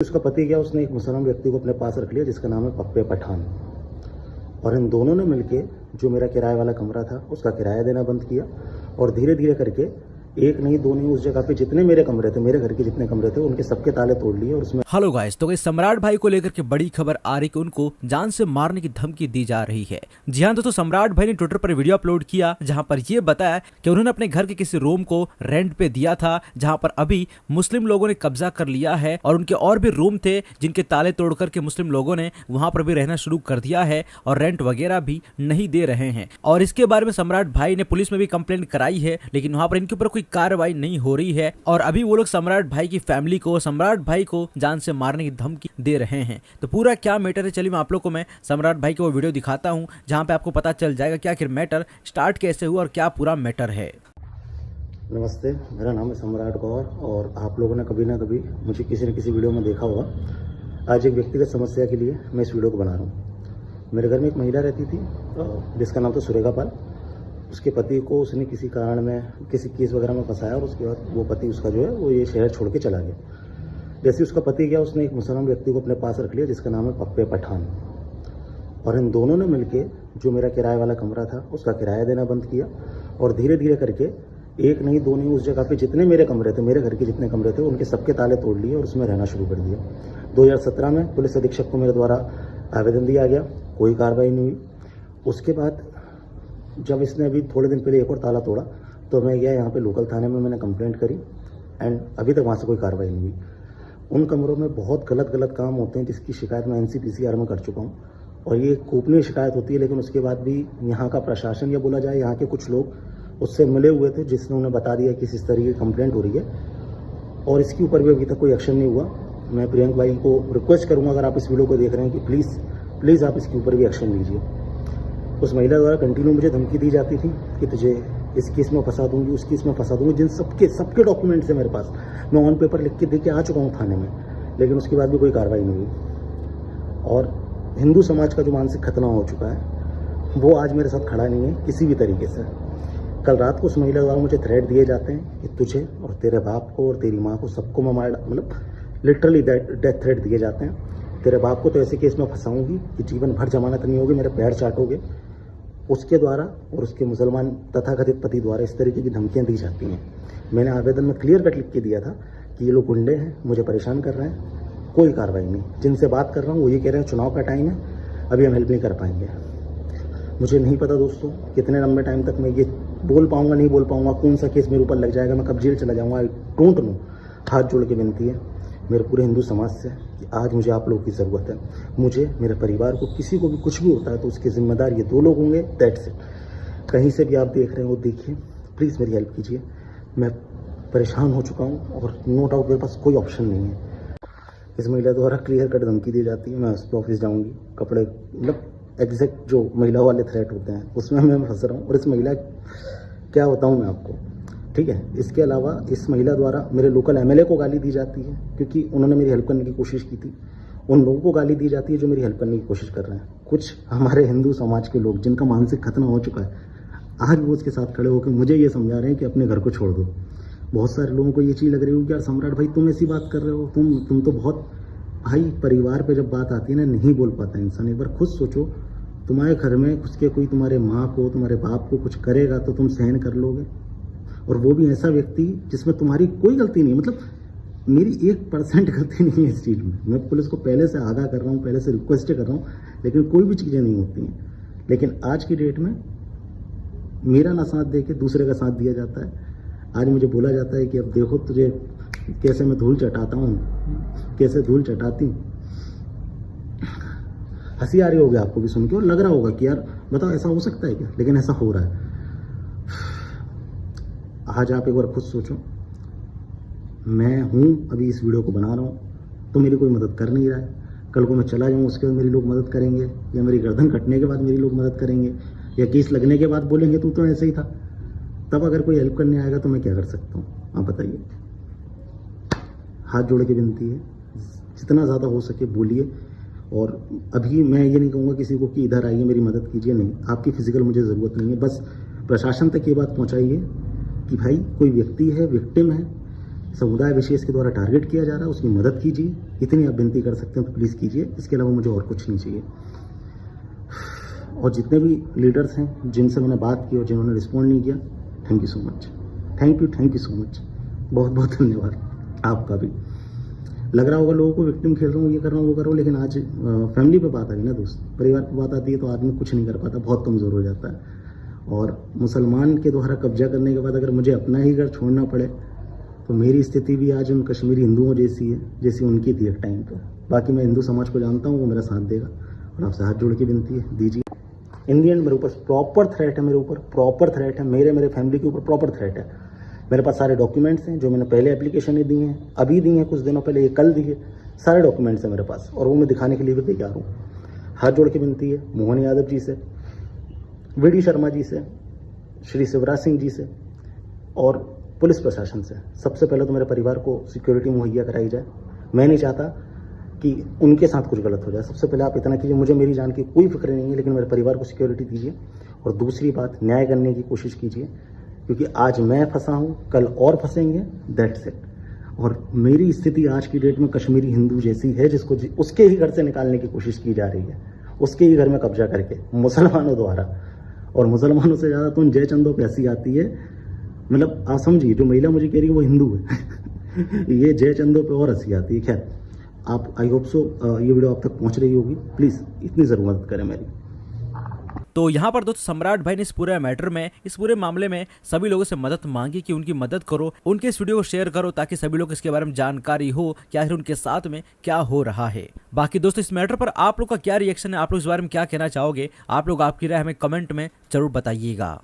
उसका पति क्या, उसने एक मुसलमान व्यक्ति को अपने पास रख लिया जिसका नाम है पप्पे पठान। और इन दोनों ने मिलके जो मेरा किराए वाला कमरा था उसका किराया देना बंद किया और धीरे धीरे करके एक नहीं दो नहीं, उस जगह पे जितने मेरे कमरे थे, मेरे घर के जितने कमरे थे, उनके सबके ताले तोड़ लिए। और उसमें हेलो गाइस, तो गाइस सम्राट भाई को लेकर के बड़ी खबर आ रही कि उनको जान से मारने की धमकी दी जा रही है। जी हां दोस्तों, सम्राट भाई ने ट्विटर पर वीडियो अपलोड किया जहां पर ये बताया कि उन्होंने अपने घर के किसी रूम को रेंट पे दिया था, जहां पर अभी मुस्लिम लोगों ने कब्जा कर लिया है और उनके और भी रूम थे जिनके ताले तोड़ करके मुस्लिम लोगों ने वहां पर भी रहना शुरू कर दिया है और रेंट वगैरह भी नहीं दे रहे हैं। और इसके बारे में सम्राट भाई ने पुलिस में भी कंप्लेंट कराई है, लेकिन वहां पर इनके ऊपर कोई कार्रवाई नहीं हो रही है और अभी वो लोग सम्राट भाई की फैमिली को, सम्राट भाई को जान से मारने की धमकी दे रहे हैं। तो पूरा क्या मैटर है, चलिए मैं आप लोग को मैं सम्राट भाई की वो वीडियो दिखाता हूं जहां पे आपको पता चल जाएगा कि आखिर मैटर स्टार्ट कैसे हुआ और क्या पूरा मैटर है। नमस्ते, मेरा नाम है सम्राट गौर और आप लोगों ने कभी ना कभी मुझे किसी न किसी वीडियो में देखा होगा। आज एक व्यक्तिगत समस्या के लिए मैं इस वीडियो को बना रहा हूँ। मेरे घर में एक महिला रहती थी जिसका नाम था सुरेखा पाल। उसके पति को उसने किसी कारण में किसी केस वगैरह में फंसाया और उसके बाद वो पति उसका जो है वो ये शहर छोड़ के चला गया। जैसे उसका पति गया, उसने एक मुसलमान व्यक्ति को अपने पास रख लिया जिसका नाम है पप्पे पठान। और इन दोनों ने मिलके जो मेरा किराए वाला कमरा था उसका किराया देना बंद किया और धीरे धीरे करके एक नहीं दो नहीं, उस जगह पे जितने मेरे कमरे थे, मेरे घर के जितने कमरे थे, उनके सबके ताले तोड़ लिए और उसमें रहना शुरू कर दिया। 2017 में पुलिस अधीक्षक को मेरे द्वारा आवेदन दिया गया, कोई कार्रवाई नहीं हुई। उसके बाद जब इसने अभी थोड़े दिन पहले एक और ताला तोड़ा तो मैं गया यहाँ पे लोकल थाने में, मैंने कंप्लेंट करी एंड अभी तक वहाँ से कोई कार्रवाई नहीं हुई। उन कमरों में बहुत गलत काम होते हैं जिसकी शिकायत मैं NCPCR में कर चुका हूँ और ये गोपनीय शिकायत होती है, लेकिन उसके बाद भी यहाँ का प्रशासन या बोला जाए यहाँ के कुछ लोग उससे मिले हुए थे जिसने उन्हें बता दिया कि इस तरीके की कंप्लेंट हो रही है और इसके ऊपर भी अभी तक कोई एक्शन नहीं हुआ। मैं प्रियंक भाई को रिक्वेस्ट करूँगा, अगर आप इस वीडियो को देख रहे हैं, कि प्लीज़ आप इसके ऊपर भी एक्शन लीजिए। उस महिला द्वारा कंटिन्यू मुझे धमकी दी जाती थी कि तुझे इस केस में फंसा दूंगी, उस केस में फंसा दूंगी, जिन सबके डॉक्यूमेंट्स है मेरे पास। मैं ऑन पेपर लिख के दे के आ चुका हूँ थाने में, लेकिन उसके बाद भी कोई कार्रवाई नहीं हुई। और हिंदू समाज का जो मानसिक खतना हो चुका है वो आज मेरे साथ खड़ा नहीं है किसी भी तरीके से। कल रात को उस महिला द्वारा मुझे थ्रेट दिए जाते हैं कि तुझे और तेरे बाप को और तेरी माँ को सबको मैं मार, मतलब लिटरली डेथ थ्रेट दिए जाते हैं। तेरे बाप को तो ऐसे केस में फंसाऊंगी कि जीवन भर जमानत नहीं होगी, मेरे पैर चाटोगे। उसके द्वारा और उसके मुसलमान तथाकथित पति द्वारा इस तरीके की धमकियां दी जाती हैं। मैंने आवेदन में क्लियर कट लिख के दिया था कि ये लोग गुंडे हैं, मुझे परेशान कर रहे हैं, कोई कार्रवाई नहीं। जिनसे बात कर रहा हूँ वो ये कह रहे हैं चुनाव का टाइम है, अभी हम हेल्प नहीं कर पाएंगे। मुझे नहीं पता दोस्तों कितने लंबे टाइम तक मैं ये बोल पाऊंगा, नहीं बोल पाऊंगा, कौन सा केस मेरे ऊपर लग जाएगा, मैं कब जेल चला जाऊँगा, आई डोंट नो। हाथ जोड़ के विनती है मेरे पूरे हिंदू समाज से कि आज मुझे आप लोगों की ज़रूरत है। मुझे, मेरे परिवार को, किसी को भी कुछ भी होता है तो उसके जिम्मेदार ये दो लोग होंगे, दैट्स इट। कहीं से भी आप देख रहे हो देखिए, प्लीज़ मेरी हेल्प कीजिए। मैं परेशान हो चुका हूँ और नो डाउट मेरे पास कोई ऑप्शन नहीं है। इस महिला द्वारा क्लियर कट धमकी दी जाती है, मैं उसके ऑफिस जाऊँगी, कपड़े मतलब एग्जैक्ट जो महिला वाले थ्रेट होते हैं उसमें मैं फंस रहा हूँ। और इस महिला क्या बताऊँ मैं आपको, ठीक है। इसके अलावा इस महिला द्वारा मेरे लोकल MLA को गाली दी जाती है क्योंकि उन्होंने मेरी हेल्प करने की कोशिश की थी। उन लोगों को गाली दी जाती है जो मेरी हेल्प करने की कोशिश कर रहे हैं। कुछ हमारे हिंदू समाज के लोग जिनका मानसिक खतना हो चुका है, आज वो उसके साथ खड़े होकर मुझे ये समझा रहे हैं कि अपने घर को छोड़ दो। बहुत सारे लोगों को ये चीज़ लग रही हो कि यार सम्राट भाई तुम ऐसी बात कर रहे हो, तुम तो बहुत, भाई परिवार पे जब बात आती है ना, नहीं बोल पाता इंसान। एक बार खुद सोचो, तुम्हारे घर में उसके कोई तुम्हारे माँ को, तुम्हारे बाप को कुछ करेगा तो तुम सहन कर लोगे, और वो भी ऐसा व्यक्ति जिसमें तुम्हारी कोई गलती नहीं, मतलब मेरी 1% गलती नहीं है इस चीज़ में। मैं पुलिस को पहले से आगाह कर रहा हूँ, पहले से रिक्वेस्ट कर रहा हूँ, लेकिन कोई भी चीज़ें नहीं होती हैं। लेकिन आज की डेट में मेरा ना साथ दे के दूसरे का साथ दिया जाता है। आज मुझे बोला जाता है कि अब देखो तुझे कैसे मैं धूल चटाता हूँ, कैसे धूल चटाती हूँ। हंसी आ रही होगी आपको भी सुन के और लग रहा होगा कि यार बताओ ऐसा हो सकता है क्या, लेकिन ऐसा हो रहा है। आज आप एक बार खुद सोचो, मैं हूँ अभी इस वीडियो को बना रहा हूँ तो मेरी कोई मदद कर नहीं रहा है। कल को मैं चला जाऊँ उसके बाद मेरी लोग मदद करेंगे, या मेरी गर्दन कटने के बाद मेरी लोग मदद करेंगे, या केस लगने के बाद बोलेंगे तू तो ऐसे ही था। तब अगर कोई हेल्प करने आएगा तो मैं क्या कर सकता हूँ, आप बताइए। हाथ जोड़ के विनती है, जितना ज़्यादा हो सके बोलिए। और अभी मैं ये नहीं कहूँगा किसी को कि इधर आइए मेरी मदद कीजिए, नहीं, आपकी फिजिकल मुझे ज़रूरत नहीं है। बस प्रशासन तक ये बात पहुँचाइए कि भाई कोई व्यक्ति है, विक्टिम है, समुदाय विशेष के द्वारा टारगेट किया जा रहा है, उसकी मदद कीजिए। इतनी आप विनती कर सकते हैं तो प्लीज़ कीजिए, इसके अलावा मुझे और कुछ नहीं चाहिए। और जितने भी लीडर्स हैं जिनसे मैंने बात की और जिन्होंने रिस्पॉन्ड नहीं किया, thank you so much, thank you so much, बहुत बहुत धन्यवाद आपका भी। लग रहा होगा लोगों को विक्टिम खेल रहा हूँ, ये कर रहा हूँ, वो कर रहा हूँ, लेकिन आज फैमिली पे बात आई ना दोस्त, परिवार पे बात आती है तो आदमी कुछ नहीं कर पाता, बहुत कमज़ोर हो जाता है। और मुसलमान के द्वारा कब्जा करने के बाद अगर मुझे अपना ही घर छोड़ना पड़े तो मेरी स्थिति भी आज उन कश्मीरी हिंदुओं जैसी है जैसी उनकी थी एक टाइम पर। बाकी मैं हिंदू समाज को जानता हूँ, वो मेरा साथ देगा और आपसे हाथ जोड़ के विनती है, दीजिए। इन दी एंड मेरे ऊपर प्रॉपर थ्रेट है, मेरे ऊपर प्रॉपर थ्रेट है, मेरे फैमिली के ऊपर प्रॉपर थ्रेट है। मेरे पास सारे डॉक्यूमेंट्स हैं जो मैंने पहले एप्लीकेशन दी हैं, अभी दी हैं कुछ दिनों पहले, ये कल दिए, सारे डॉक्यूमेंट्स हैं मेरे पास और वो मैं दिखाने के लिए भी तैयार हूँ। हाथ जोड़ के विनती है मोहन यादव जी से, वीडी शर्मा जी से, श्री शिवराज सिंह जी से और पुलिस प्रशासन से। सबसे पहले तो मेरे परिवार को सिक्योरिटी मुहैया कराई जाए। मैं नहीं चाहता कि उनके साथ कुछ गलत हो जाए। सबसे पहले आप इतना कीजिए, मुझे मेरी जान की कोई फिक्र नहीं है, लेकिन मेरे परिवार को सिक्योरिटी दीजिए। और दूसरी बात, न्याय करने की कोशिश कीजिए, क्योंकि आज मैं फंसा हूँ, कल और फंसेंगे, दैट्स इट। और मेरी स्थिति आज की डेट में कश्मीरी हिंदू जैसी है जिसको उसके ही घर से निकालने की कोशिश की जा रही है, उसके ही घर में कब्जा करके मुसलमानों द्वारा। और मुसलमानों से ज़्यादा तो उन जय चंदों पे हंसी आती है। मतलब आप समझिए, जो महिला मुझे कह रही है वो हिंदू है ये जय चंदों पे और हंसी आती है। खैर, आप आई होप सो ये वीडियो आप तक पहुंच रही होगी, प्लीज़ इतनी ज़रूर मदद करें मेरी। तो यहाँ पर दोस्तों सम्राट भाई ने इस पूरे मैटर में, इस पूरे मामले में सभी लोगों से मदद मांगी कि उनकी मदद करो, उनके इस वीडियो को शेयर करो ताकि सभी लोग इसके बारे में जानकारी हो कि आखिर उनके साथ में क्या हो रहा है। बाकी दोस्तों इस मैटर पर आप लोग का क्या रिएक्शन है, आप लोग इस बारे में क्या कहना चाहोगे, आप लोग आपकी राय हमें कमेंट में जरूर बताइएगा।